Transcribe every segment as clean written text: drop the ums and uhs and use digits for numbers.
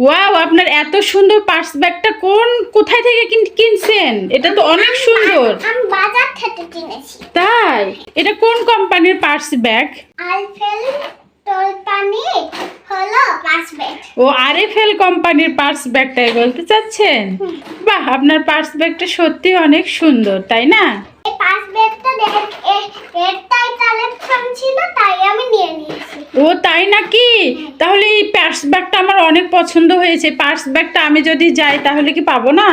Wow, আপনার এত সুন্দর পার্স ব্যাগটা কোথায় থেকে কিনছেন? এটা তো অনেক সুন্দর। আমি বাজার থেকে কিনেছি। তাই? এটা কোন কোম্পানির পার্স ব্যাগ? আরএফএল কোম্পানি হলো পার্স ব্যাগ। ও, আরএফএল কোম্পানির পার্স ব্যাগটাই বলতে চাচ্ছেন? বাহ, আপনার পার্স ব্যাগটা সত্যি অনেক সুন্দর, তাই না? এই পার্স ব্যাগটা এরটাই কালেকশন ছিল, তাই আমি নিয়ে নিয়েছি। ও তাই নাকি? তাহলে এই পার্স ব্যাগটা আমার অনেক পছন্দ হয়েছে। পার্স ব্যাগটা আমি যদি যাই তাহলে কি পাবো না?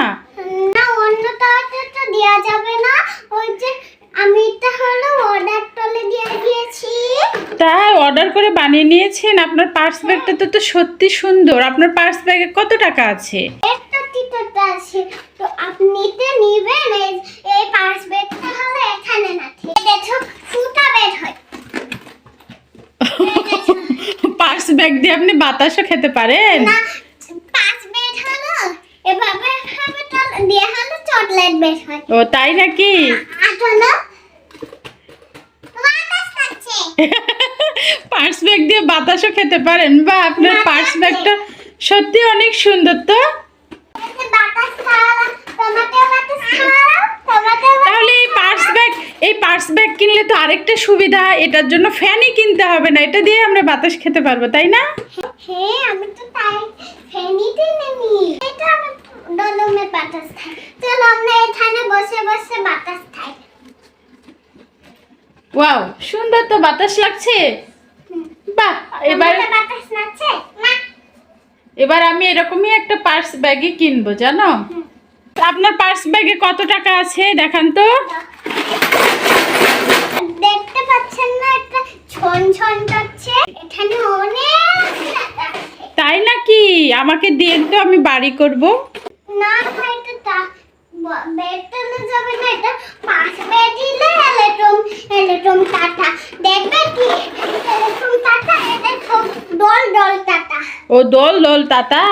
না, অন্যটাতে তো দেওয়া যাবে না। ওই যে আমি এটা হলো অর্ডার টলে দিয়ে দিয়েছি। তাই অর্ডার করে বানিয়ে নিয়েছেন? আপনার পার্স ব্যাগটা তো সত্যি সুন্দর। আপনার পার্স ব্যাগে কত টাকা আছে? একটা টিকিট আছে, তো আপনি নিতে নিবেন। এই পার্স ব্যাগটা হলো এখানে নাকি দেখো ফুটা বের হয়। পার্স ব্যাগ দিয়ে আপনি বাতাসও খেতে পারেন? না, পার্স ব্যাগ হলো এভাবে ভাবে দিয়ে হলো চকলেট বের হয়। ও তাই নাকি? আসলে বাতাস লাগছে। পার্স ব্যাগ দিয়ে বাতাসও খেতে পারেন? বা আপনার পার্স ব্যাগটা সত্যি অনেক সুন্দর তো। বাতাস খাওয়া, টমেটো বাতাস খাওয়া, টমেটো। তাহলে এই পার্স ব্যাগ কিনলে তো আরেকটা সুবিধা, এটার জন্য ফ্যানই কিনতে হবে না, এটা দিয়ে আমরা বাতাস খেতে পারবো, তাই না? হ্যাঁ, আমি তো তাই ফেনিতে নেনি। এটা আমি ডলমে বাতাস খাই। চলো আমরা এখানে বসে বসে বাতাস খাই। ওয়াও, সুন্দর তো বাতাস লাগছে। বাহ, তোমাদের বাতাস লাগছে না? এবার আমি এরকমই একটা পার্স ব্যাগই কিনবো, জানো? আপনার পার্স ব্যাগে কত টাকা আছে দেখান তো। দেখতে পাচ্ছেন না, একটা ছন ছন করছে। এখানে অনেক টাকা আছে। তাই নাকি? আমাকে দিন তো, আমি বাড়ি করব। না ভাই, এটা বেড তুলে যাবে না, এটা পাঁচ বেড দিলে এলেটম টাটা দেখবে কি? এলেটম টাটা, এটা ডল ডল টাটা। ও দোল দোল তাতা।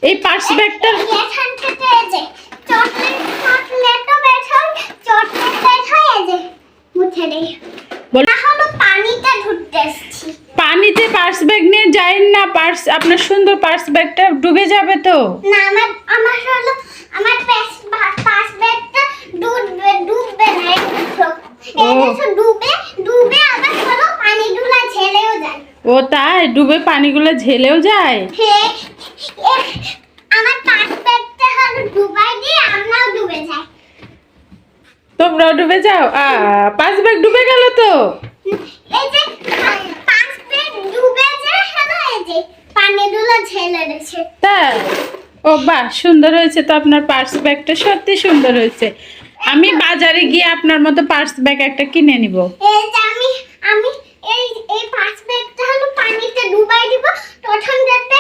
এই পার্স ব্যাগটা এখান থেকে এই যে চকলেটও বের হয়, চকলেট বের হয় এই যে মুখে দেই। না হলো পানিতে ঘুরতে এসেছি। পানিতে পার্স ব্যাগ নিয়ে যাইন না, আপনার সুন্দর পার্স ব্যাগটা ডুবে যাবে তো। না, আমার হলো আমার পাঁচ ব্যাগটা ডুববে না। এই দেখো ডুবে আবার হলো পানিগুলো ঝেলেও যায়। ও তাই? ডুবে পানিগুলো ঝেলেও যায়? হ্যাঁ, আমার পাঁচ ব্যাগটা হলো ডুবাই দিয়ে আমরাও ডুবে যাই। তোমরাও ডুবে যাও? পার্স ব্যাগ ডুবে গেল তো। এই যে পাঁচ ব্যাগ ডুবে যায়, হলো এই যে পানিগুলো ঝেলে গেছে। তাই? ও বাহ, সুন্দর হয়েছে তো আপনার পার্স ব্যাগটা, সত্যি সুন্দর হয়েছে। আমি বাজারে গিয়ে আপনার মতো পার্স ব্যাগ একটা কিনে নিব। এই যে আমি এই পাঁচ ব্যাগটা হলো পানিতে ডুবাই দিব, তখন দেখতে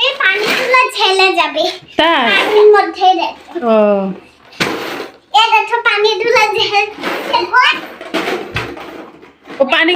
এই পানিগুলো ঝেলে যাবে। তাই? পানির মধ্যে দেখো, ও এই দেখো পানিগুলো ঝেলে পানি